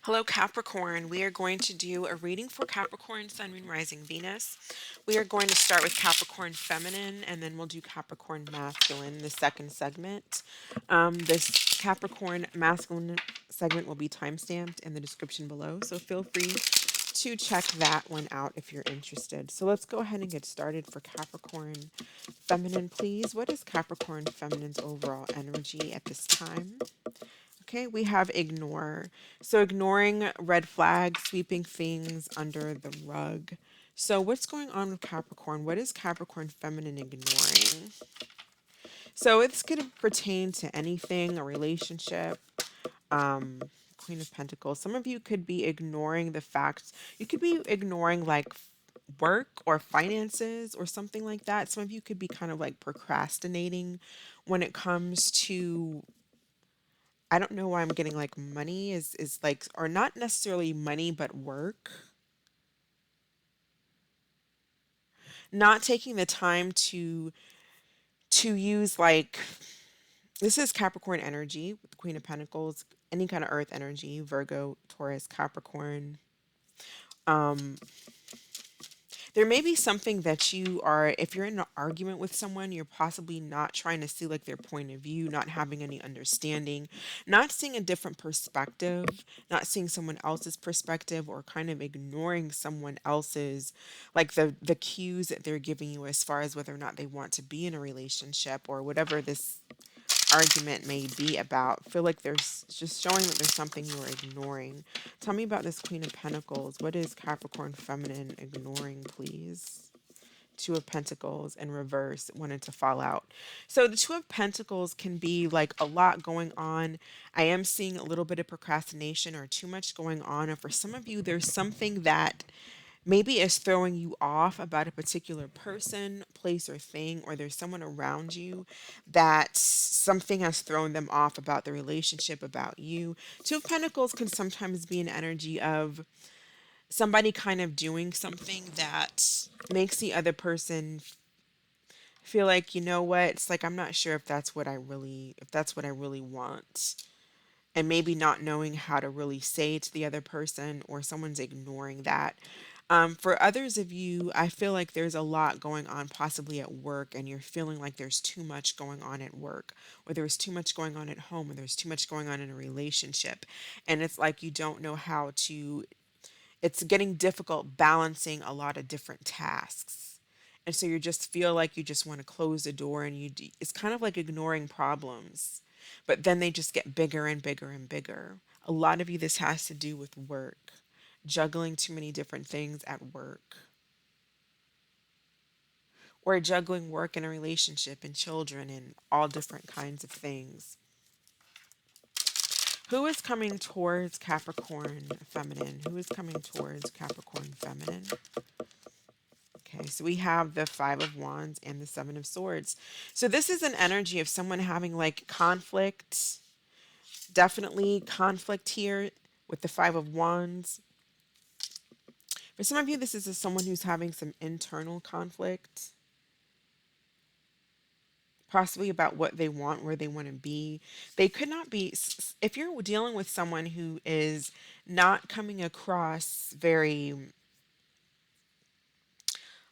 Hello, Capricorn. We are going to do a reading for Capricorn Sun, Moon, Rising, Venus. We are going to start with Capricorn Feminine, and then we'll do Capricorn Masculine, the second segment. This Capricorn Masculine segment will be timestamped in the description below, so feel free to check that one out if you're interested. So let's go ahead and get started for Capricorn Feminine, please. What is Capricorn Feminine's overall energy at this time? Okay, we have ignore. So ignoring red flags, sweeping things under the rug. So what's going on with Capricorn? What is Capricorn feminine ignoring? So it's going to pertain to anything, a relationship, um, Queen of Pentacles. Some of you could be ignoring the fact, you could be ignoring like work or finances or something like that. Some of you could be kind of like procrastinating when it comes to, I don't know why I'm getting like money is like, or not necessarily money but work. Not taking the time to use like, this is Capricorn energy with the Queen of Pentacles, any kind of earth energy, Virgo, Taurus, Capricorn. Um there may be something that you are, if you're in an argument with someone, you're possibly not trying to see like their point of view, not having any understanding, not seeing a different perspective, not seeing someone else's perspective, or kind of ignoring someone else's, like the cues that they're giving you as far as whether or not they want to be in a relationship or whatever this argument may be about. Feel like there's just showing that there's something you're ignoring. Tell me about this Queen of Pentacles. What is Capricorn feminine ignoring, please? Two of Pentacles in reverse wanted to fall out. So the Two of Pentacles can be like a lot going on. I am seeing a little bit of procrastination or too much going on. And for some of you, there's something that maybe is throwing you off about a particular person, place, or thing, or there's someone around you that something has thrown them off about the relationship, about you. Two of Pentacles can sometimes be an energy of somebody kind of doing something that makes the other person feel like, you know what, it's like I'm not sure if that's what I really want. And maybe not knowing how to really say to the other person, or someone's ignoring that. For others of you, I feel like there's a lot going on possibly at work, and you're feeling like there's too much going on at work, or there's too much going on at home, or there's too much going on in a relationship. And it's like you don't know how to, it's getting difficult balancing a lot of different tasks. And so you just feel like you just want to close the door, and it's kind of like ignoring problems, but then they just get bigger and bigger and bigger. A lot of you, this has to do with work, juggling too many different things at work, or juggling work and a relationship and children and all different kinds of things. Who is coming towards Capricorn feminine? Who is coming towards Capricorn feminine? Okay, so we have the Five of Wands and the Seven of Swords. So this is an energy of someone having like conflict, definitely conflict here with the Five of Wands. For some of you, this is someone who's having some internal conflict, possibly about what they want, where they want to be. They could not be, if you're dealing with someone who is not coming across very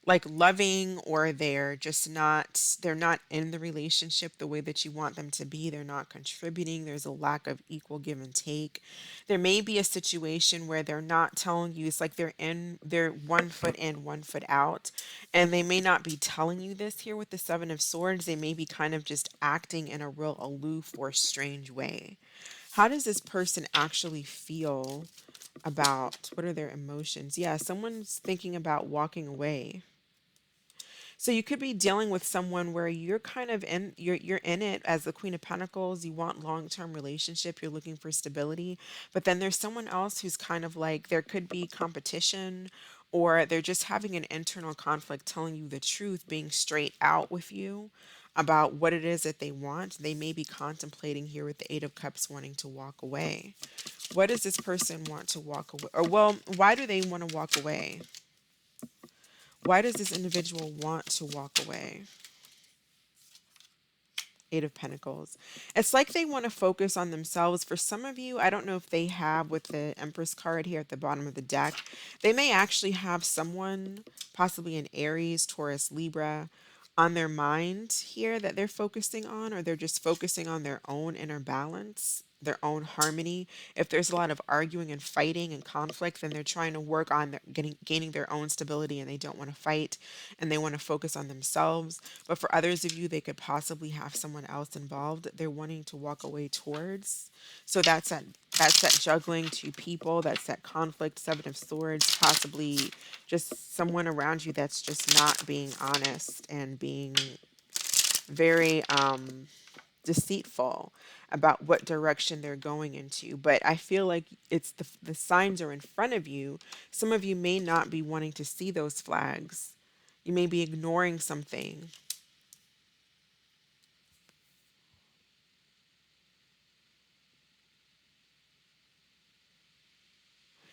like loving, or they're not in the relationship the way that you want them to be, they're not contributing, there's a lack of equal give and take. There may be a situation where they're not telling you, it's like they're 1 foot in, 1 foot out, and they may not be telling you this here with the Seven of Swords. They may be kind of just acting in a real aloof or strange way. How does this person actually feel about, what are their emotions? Yeah, someone's thinking about walking away. So you could be dealing with someone where you're kind of you're in it as the Queen of Pentacles. You want long-term relationship, you're looking for stability, but then there's someone else who's kind of like, there could be competition, or they're just having an internal conflict, telling you the truth, being straight out with you about what it is that they want. They may be contemplating here with the Eight of Cups, wanting to walk away. What does this person want to walk away? Or well, why do they want to walk away? Why does this individual want to walk away? Eight of Pentacles. It's like they want to focus on themselves. For some of you, I don't know if they have, with the Empress card here at the bottom of the deck, they may actually have someone, possibly an Aries, Taurus, Libra, on their mind here that they're focusing on, or they're just focusing on their own inner balance, their own harmony. If there's a lot of arguing and fighting and conflict, then they're trying to work on gaining their own stability, and they don't want to fight, and they want to focus on themselves. But for others of you, they could possibly have someone else involved they're wanting to walk away towards. So that's that juggling two people, that's that conflict, Seven of Swords, possibly just someone around you that's just not being honest and being very deceitful about what direction they're going into. But I feel like it's the signs are in front of you. Some of you may not be wanting to see those flags. You may be ignoring something.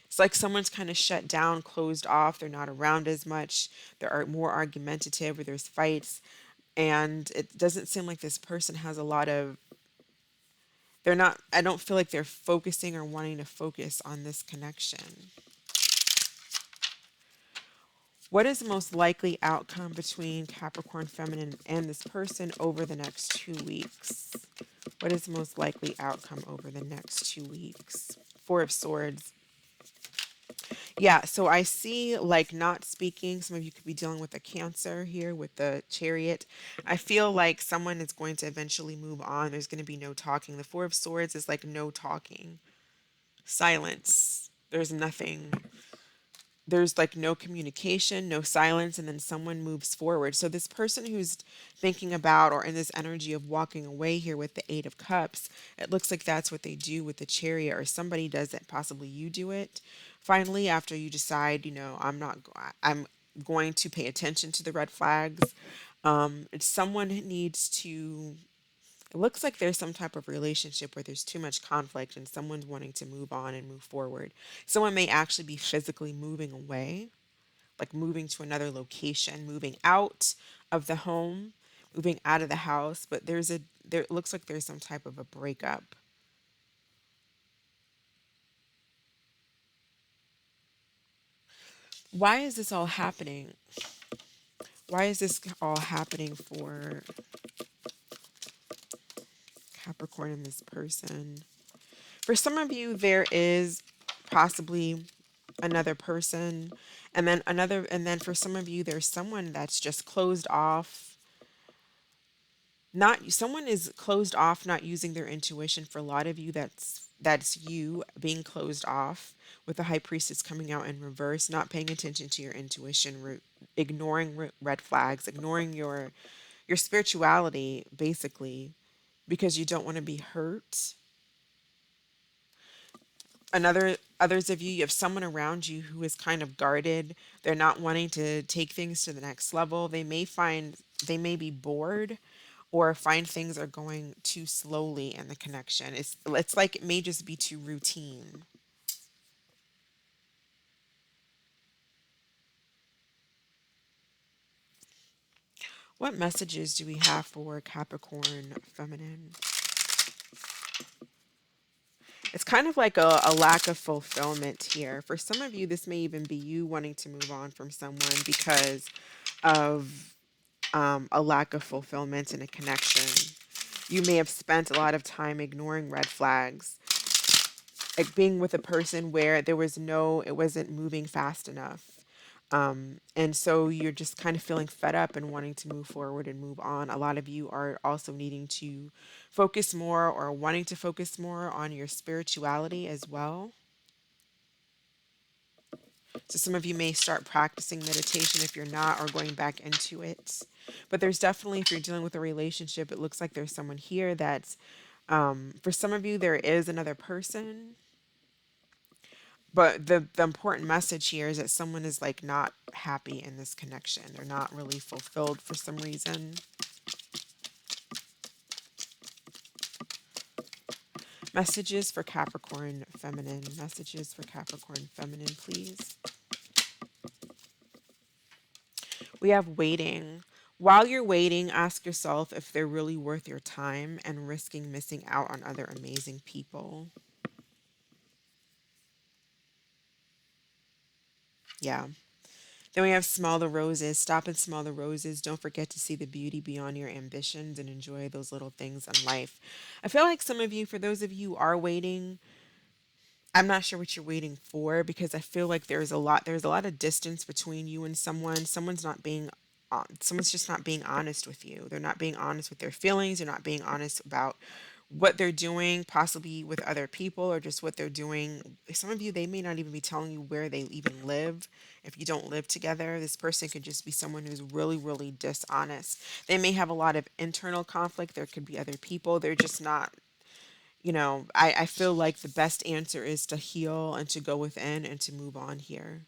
It's like someone's kind of shut down, closed off. They're not around as much. They're more argumentative, or there's fights. And it doesn't seem like this person has a lot of, they're not, I don't feel like they're focusing or wanting to focus on this connection. What is the most likely outcome between Capricorn Feminine and this person over the next 2 weeks? What is the most likely outcome over the next 2 weeks? Four of Swords. Yeah, so I see like not speaking. Some of you could be dealing with a Cancer here with the Chariot. I feel like someone is going to eventually move on. There's going to be no talking. The Four of Swords is like no talking, silence. There's nothing. There's like no communication, no silence, and then someone moves forward. So this person who's thinking about, or in this energy of walking away here with the Eight of Cups, it looks like that's what they do with the Chariot, or somebody does it, possibly you do it. Finally, after you decide, I'm going to pay attention to the red flags. Someone needs to, it looks like there's some type of relationship where there's too much conflict and someone's wanting to move on and move forward. Someone may actually be physically moving away, like moving to another location, moving out of the home, moving out of the house, but there it looks like there's some type of a breakup. Why is this all happening? Why is this all happening for Capricorn and this person? For some of you, there is possibly another person, and then for some of you, there's someone that's just closed off. Not someone is closed off, not using their intuition. For a lot of you, that's you being closed off, with the High Priestess coming out in reverse, not paying attention to your intuition, ignoring red flags, ignoring your spirituality, basically, because you don't want to be hurt. Others of you, you have someone around you who is kind of guarded. They're not wanting to take things to the next level. They may be bored, or find things are going too slowly in the connection. It's like it may just be too routine. What messages do we have for Capricorn Feminine? It's kind of like a lack of fulfillment here. For some of you, this may even be you wanting to move on from someone because of a lack of fulfillment in a connection. You may have spent a lot of time ignoring red flags, like being with a person where it wasn't moving fast enough. And so you're just kind of feeling fed up and wanting to move forward and move on. A lot of you are also needing to focus more, or wanting to focus more on your spirituality as well. So some of you may start practicing meditation if you're not, or going back into it. But there's definitely, if you're dealing with a relationship, it looks like there's someone here that's, for some of you, there is another person. But the important message here is that someone is like not happy in this connection. They're not really fulfilled for some reason. Messages for Capricorn Feminine. Messages for Capricorn Feminine, please. We have waiting. While you're waiting, ask yourself if they're really worth your time and risking missing out on other amazing people. Yeah. Then we have smell the roses. Stop and smell the roses. Don't forget to see the beauty beyond your ambitions and enjoy those little things in life. I feel like some of you, for those of you who are waiting, I'm not sure what you're waiting for because I feel like there's a lot of distance between you and someone. Someone's just not being honest with you. They're not being honest with their feelings. They're not being honest about what they're doing, possibly with other people or just what they're doing. Some of you, they may not even be telling you where they even live. If you don't live together, this person could just be someone who's really, really dishonest. They may have a lot of internal conflict. There could be other people. They're just not, I feel like the best answer is to heal and to go within and to move on here.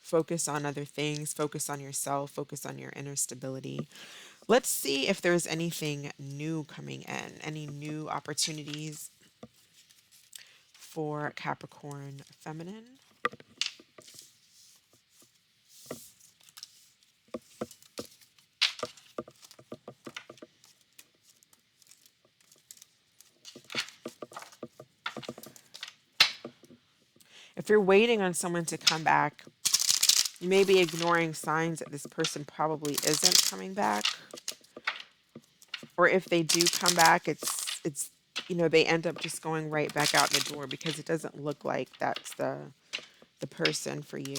Focus on other things, focus on yourself, focus on your inner stability. Let's see if there's anything new coming in, any new opportunities for Capricorn Feminine. If you're waiting on someone to come back, you may be ignoring signs that this person probably isn't coming back. Or if they do come back, they end up just going right back out the door because it doesn't look like that's the person for you.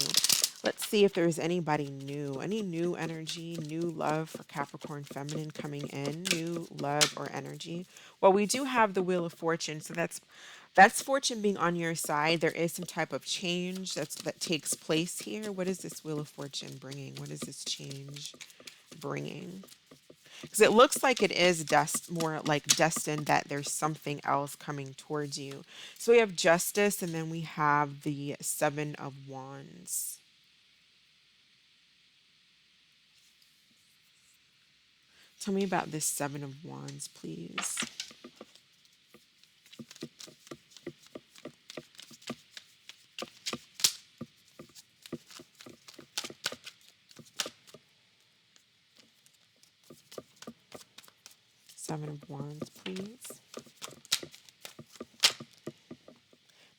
Let's see if there's anybody new, any new energy, new love for Capricorn Feminine coming in, new love or energy. Well, we do have the Wheel of Fortune, so that's fortune being on your side. There is some type of change that takes place here. What is this Wheel of Fortune bringing? What is this change bringing? Because it looks like it is more like destined that there's something else coming towards you. So we have Justice, and then we have the Seven of Wands. Tell me about this Seven of Wands, please. Seven of Wands, please.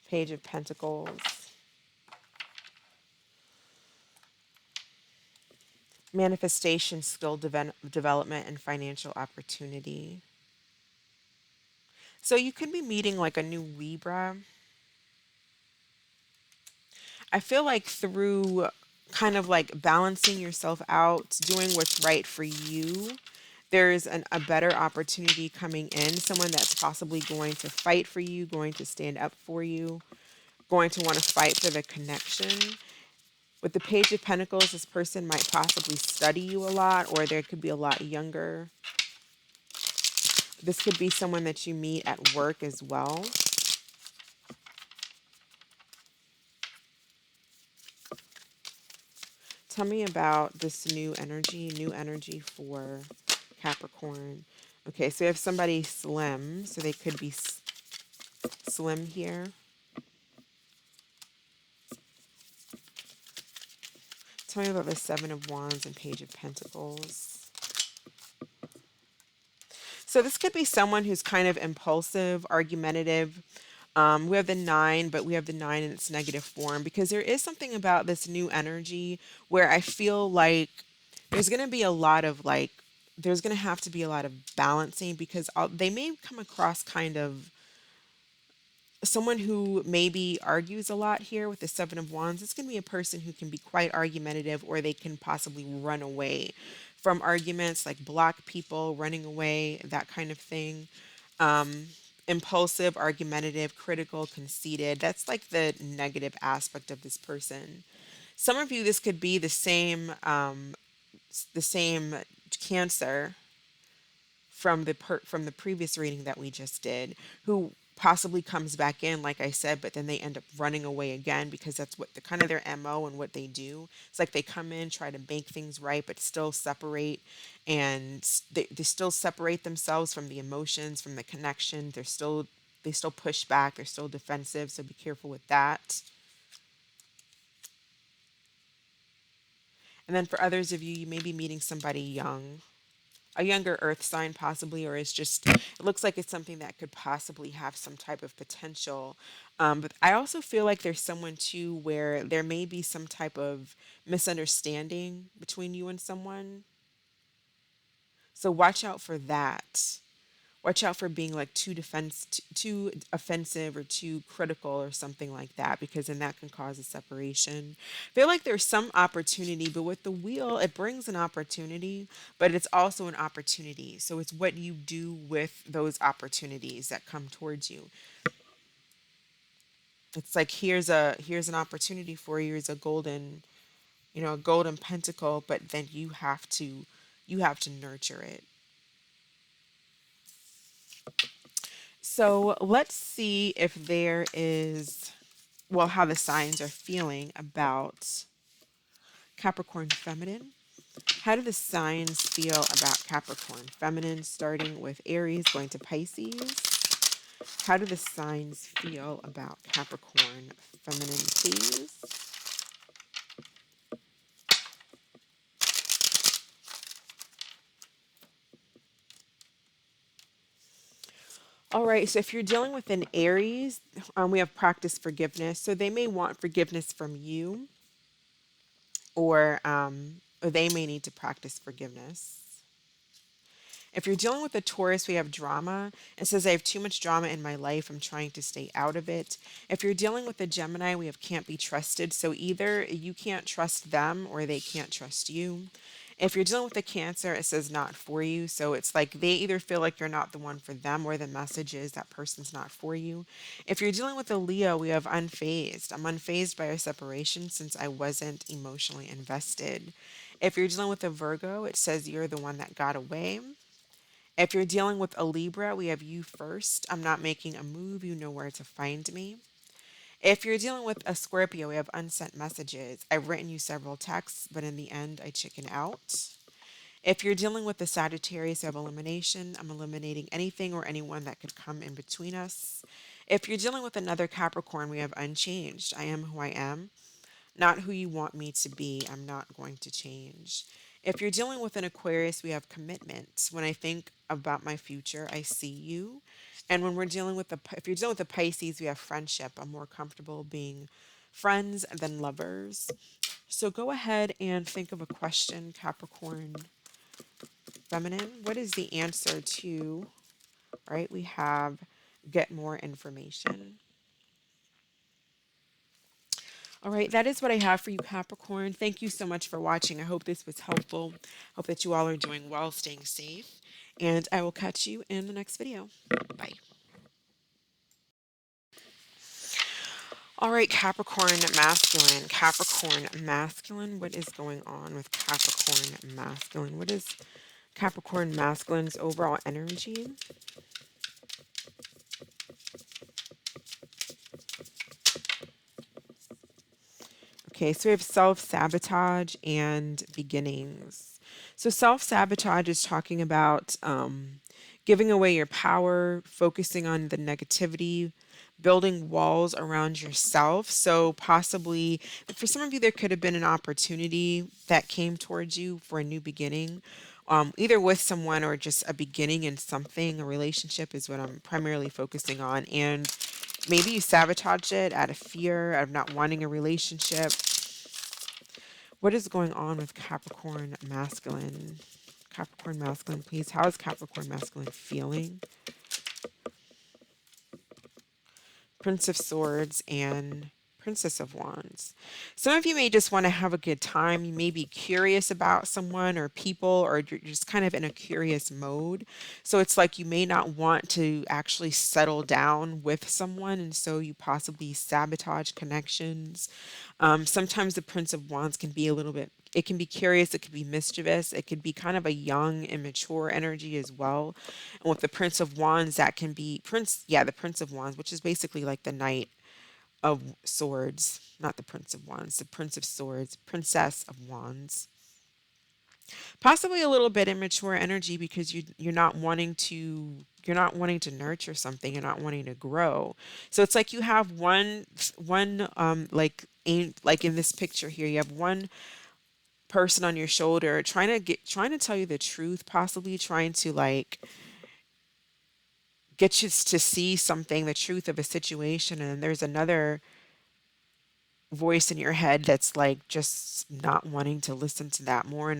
Page of Pentacles. Manifestation, skill development, and financial opportunity. So you could be meeting like a new Libra. I feel like through kind of like balancing yourself out, doing what's right for you, there's a better opportunity coming in. Someone that's possibly going to fight for you, going to stand up for you, going to want to fight for the connection. With the Page of Pentacles, this person might possibly study you a lot, or they could be a lot younger. This could be someone that you meet at work as well. Tell me about this new energy for Capricorn. Okay, so we have somebody slim, so they could be slim here. Tell me about the Seven of Wands and Page of Pentacles. So this could be someone who's kind of impulsive, argumentative. We have the nine, but we have the nine in its negative form because there is something about this new energy where I feel like there's going to be a lot of like, there's going to have to be a lot of balancing because they may come across kind of someone who maybe argues a lot here with the Seven of Wands. It's going to be a person who can be quite argumentative, or they can possibly run away from arguments, like block people, running away, that kind of thing. Impulsive, argumentative, critical, conceited. That's like the negative aspect of this person. Some of you, this could be the same Cancer from the previous reading that we just did, who possibly comes back in, like I said, but then they end up running away again because that's what the kind of their MO and what they do. It's like they come in, try to make things right, but still separate, and they still separate themselves from the emotions, from the connection. They still push back, they're still defensive, so be careful with that. And then for others of you, you may be meeting somebody young, a younger earth sign possibly, or it's just, it looks like it's something that could possibly have some type of potential. But I also feel like there's someone too where there may be some type of misunderstanding between you and someone. So watch out for that. Watch out for being like too offensive or too critical or something like that, because then that can cause a separation. I feel like there's some opportunity, but with the wheel, it brings an opportunity, but it's also an opportunity. So it's what you do with those opportunities that come towards you. It's like here's an opportunity for you. Here's a golden, a golden pentacle, but then you have to nurture it. So let's see if there is, well, how the signs are feeling about Capricorn Feminine. How do the signs feel about Capricorn Feminine, starting with Aries, going to Pisces? How do the signs feel about Capricorn Feminine, please? All right, so if you're dealing with an Aries, we have practice forgiveness. So they may want forgiveness from you, or they may need to practice forgiveness. If you're dealing with a Taurus, we have drama. It says, I have too much drama in my life. I'm trying to stay out of it. If you're dealing with a Gemini, we have can't be trusted. So either you can't trust them or they can't trust you. If you're dealing with a Cancer, it says not for you. So it's like they either feel like you're not the one for them, or the message is that person's not for you. If you're dealing with a Leo, we have unfazed. I'm unfazed by our separation since I wasn't emotionally invested. If you're dealing with a Virgo, it says you're the one that got away. If you're dealing with a Libra, we have you first. I'm not making a move. You know where to find me. If you're dealing with a Scorpio, we have unsent messages. I've written you several texts, but in the end, I chicken out. If you're dealing with the Sagittarius, you have elimination. I'm eliminating anything or anyone that could come in between us. If you're dealing with another Capricorn, we have unchanged. I am who I am. Not who you want me to be. I'm not going to change. If you're dealing with an Aquarius, we have commitment. When I think about my future, I see you. And when we're dealing with if you're dealing with the Pisces, we have friendship. I'm more comfortable being friends than lovers. So go ahead and think of a question, Capricorn Feminine. What is the answer to, right? We have get more information. All right, that is what I have for you, Capricorn. Thank you so much for watching. I hope this was helpful. Hope that you all are doing well, staying safe, and I will catch you in the next video. Bye. All right, Capricorn masculine. Capricorn masculine. What is going on with Capricorn masculine? What is Capricorn masculine's overall energy? Okay, so we have self-sabotage and beginnings. So self-sabotage is talking about giving away your power, focusing on the negativity, building walls around yourself. So possibly, for some of you, there could have been an opportunity that came towards you for a new beginning, either with someone or just a beginning in something. A relationship is what I'm primarily focusing on. And maybe you sabotaged it out of fear, out of not wanting a relationship. What is going on with Capricorn masculine? Capricorn masculine, please. How is Capricorn masculine feeling? Prince of Swords and Princess of Wands. Some of you may just want to have a good time. You may be curious about someone or people, or you're just kind of in a curious mode. So it's like you may not want to actually settle down with someone, and so you possibly sabotage connections. Sometimes the Prince of Wands can be a little bit, it can be curious, it could be mischievous, it could be kind of a young, immature energy as well. And with the Prince of Wands, that can be the Prince of Wands, which is basically like the Knight of Swords, not the Prince of Wands, the Prince of Swords, Princess of Wands. Possibly a little bit immature energy because you're not wanting to nurture something, you're not wanting to grow. So it's like you have one like in this picture here, you have one person on your shoulder, trying to tell you the truth, possibly trying to like get you to see something, the truth of a situation, and there's another voice in your head that's like just not wanting to listen to that, more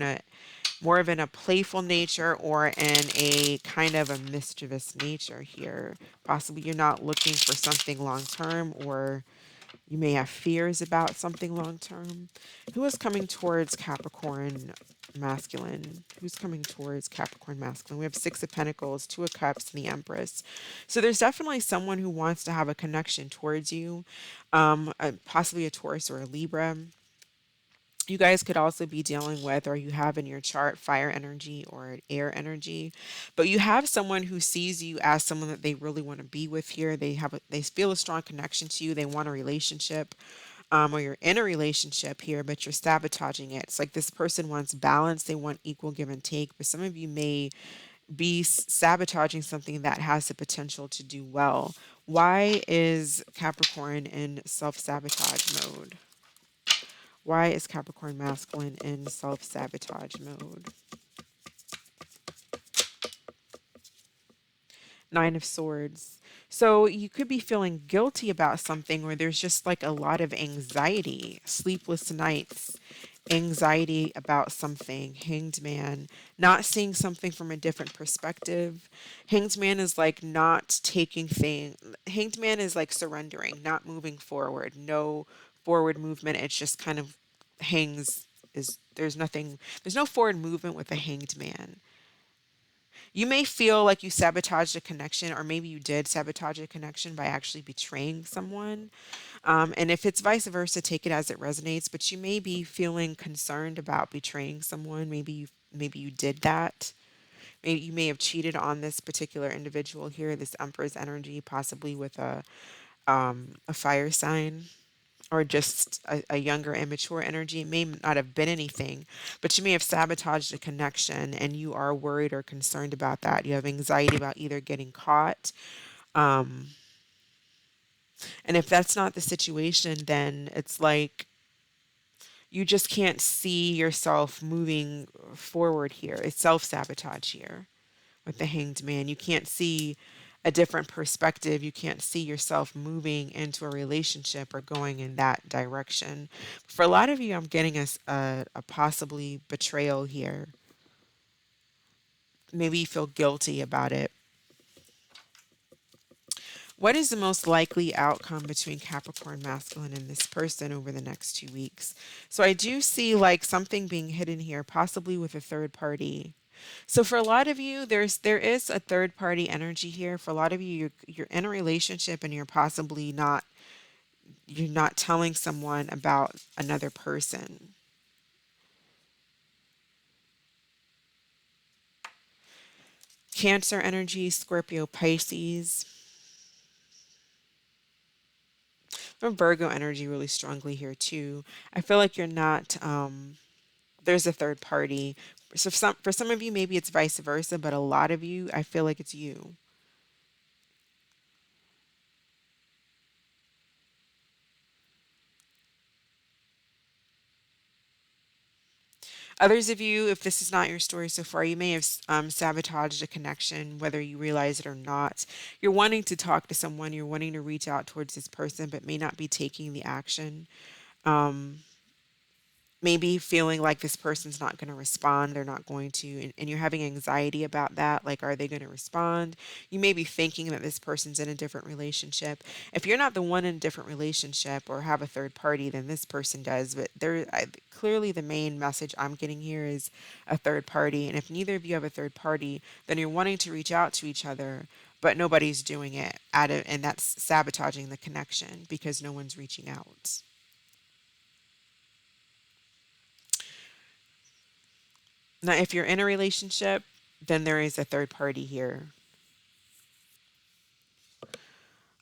of in a playful nature or in a kind of a mischievous nature here. Possibly you're not looking for something long term, or you may have fears about something long term. Who is coming towards Capricorn masculine? Who's coming towards Capricorn masculine? We have Six of Pentacles, Two of Cups, and the Empress. So there's definitely someone who wants to have a connection towards you, possibly a Taurus or a Libra. You guys could also be dealing with, or you have in your chart, fire energy or air energy, but you have someone who sees you as someone that they really want to be with here. They feel a strong connection to you. They want a relationship, or you're in a relationship here, but you're sabotaging it. It's like this person wants balance. They want equal give and take, but some of you may be sabotaging something that has the potential to do well. Why is Capricorn in self-sabotage mode? Why is Capricorn masculine in self-sabotage mode? Nine of Swords. So you could be feeling guilty about something, or there's just like a lot of anxiety, sleepless nights, anxiety about something. Hanged Man, not seeing something from a different perspective. Hanged Man is like not taking thing. Hanged Man is like surrendering, not moving forward. No forward movement. It's just kind of hangs. Is there's nothing. There's no forward movement with a Hanged Man. You may feel like you sabotaged a connection, or maybe you did sabotage a connection by actually betraying someone. And if it's vice versa, take it as it resonates. But you may be feeling concerned about betraying someone. Maybe you did that. Maybe you may have cheated on this particular individual here, this Emperor's energy, possibly with a fire sign, or just a younger, immature energy. It may not have been anything, but you may have sabotaged a connection and you are worried or concerned about that. You have anxiety about either getting caught. Um, and if that's not the situation, then it's like you just can't see yourself moving forward here. It's self sabotage here with the Hanged Man. You can't see a different perspective. You can't see yourself moving into a relationship or going in that direction. For a lot of you, I'm getting a possibly betrayal here. Maybe you feel guilty about it. What is the most likely outcome between Capricorn masculine and this person over the next 2 weeks? So I do see like something being hidden here, possibly with a third party. So for a lot of you, there is a third party energy here. For a lot of you, you're in a relationship and you're not telling someone about another person. Cancer energy, Scorpio, Pisces. From Virgo energy really strongly here too. I feel like you're not there's a third party. So for some of you maybe it's vice versa, but a lot of you I feel like it's you. Others of you, if this is not your story so far, you may have sabotaged a connection, whether you realize it or not. You're wanting to talk to someone, you're wanting to reach out towards this person, but may not be taking the action. Um, Maybe feeling like this person's not going to respond, they're not going to, and you're having anxiety about that. Like, are they going to respond? You may be thinking that this person's in a different relationship. If you're not the one in a different relationship or have a third party, then this person does. But clearly the main message I'm getting here is a third party. And if neither of you have a third party, then you're wanting to reach out to each other, but nobody's doing it and that's sabotaging the connection because no one's reaching out. Now, if you're in a relationship, then there is a third party here.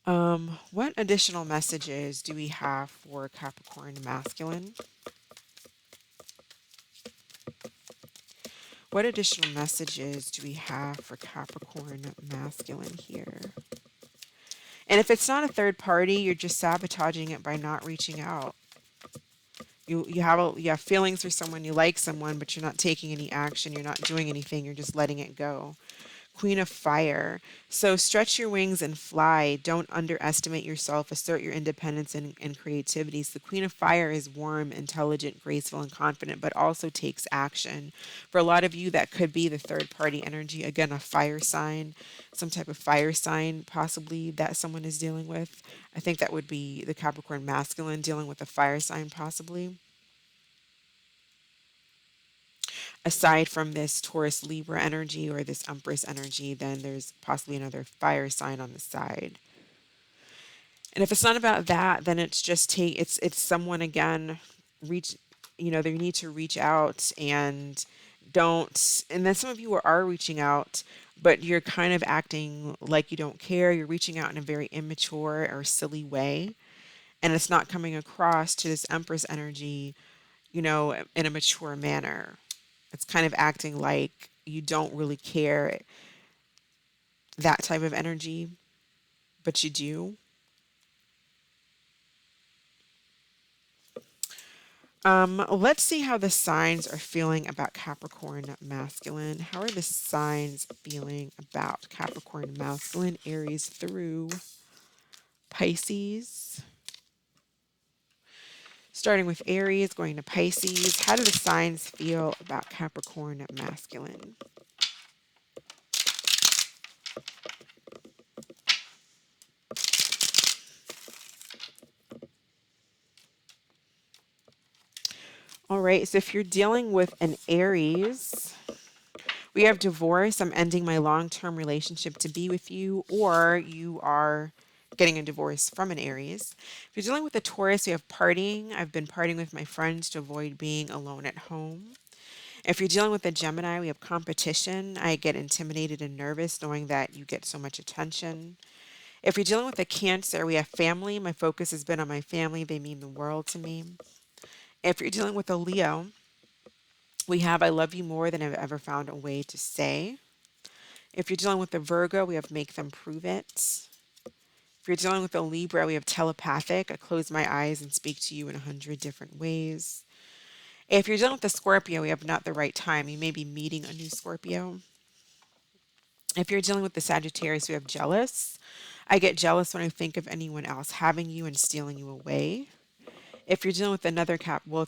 What additional messages do we have for Capricorn masculine? What additional messages do we have for Capricorn masculine here? And if it's not a third party, you're just sabotaging it by not reaching out. you have feelings for someone, you like someone, but you're not taking any action, you're not doing anything, you're just letting it go. Queen of Fire. So stretch your wings and fly. Don't underestimate yourself. Assert your independence and creativity. So the Queen of Fire is warm, intelligent, graceful, and confident, but also takes action. For a lot of you, that could be the third party energy. Again, a fire sign, some type of fire sign, possibly that someone is dealing with. I think that would be the Capricorn masculine dealing with a fire sign, possibly. Aside from this Taurus Libra energy or this Empress energy, then there's possibly another fire sign on the side. And if it's not about that, then it's just it's someone again reach, they need to reach out and don't, and then some of you are reaching out, but you're kind of acting like you don't care. You're reaching out in a very immature or silly way, and it's not coming across to this Empress energy, in a mature manner. It's kind of acting like you don't really care, that type of energy, but you do. Let's see how the signs are feeling about Capricorn masculine. How are the signs feeling about Capricorn masculine, Aries through Pisces? Starting with Aries, going to Pisces. How do the signs feel about Capricorn masculine? All right, so if you're dealing with an Aries, we have divorce. I'm ending my long-term relationship to be with you, or you are getting a divorce from an Aries. If you're dealing with a Taurus, we have partying. I've been partying with my friends to avoid being alone at home. If you're dealing with a Gemini, we have competition. I get intimidated and nervous knowing that you get so much attention. If you're dealing with a Cancer, we have family. My focus has been on my family. They mean the world to me. If you're dealing with a Leo, we have I love you more than I've ever found a way to say. If you're dealing with a Virgo, we have make them prove it. If you're dealing with a Libra, we have telepathic. I close my eyes and speak to you in 100 different ways. If you're dealing with a Scorpio, we have not the right time. You may be meeting a new Scorpio. If you're dealing with the Sagittarius, we have jealous. I get jealous when I think of anyone else having you and stealing you away. If you're dealing with if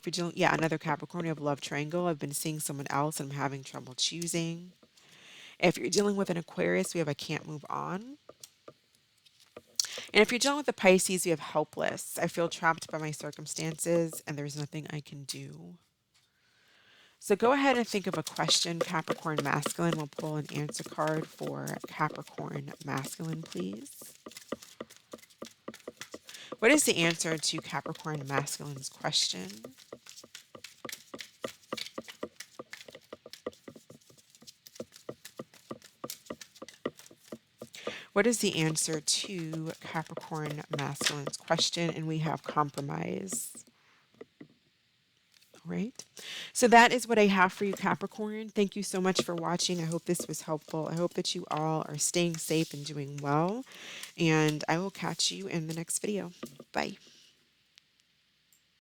you're dealing, yeah, another Capricorn, we have love triangle. I've been seeing someone else and I'm having trouble choosing. If you're dealing with an Aquarius, we have I can't move on. And if you're dealing with the Pisces, we have helpless. I feel trapped by my circumstances and there's nothing I can do. So go ahead and think of a question, Capricorn masculine. We'll pull an answer card for Capricorn masculine, please. What is the answer to Capricorn masculine's question? What is the answer to Capricorn masculine's question? And we have compromise. All right. So that is what I have for you, Capricorn. Thank you so much for watching. I hope this was helpful. I hope that you all are staying safe and doing well. And I will catch you in the next video. Bye.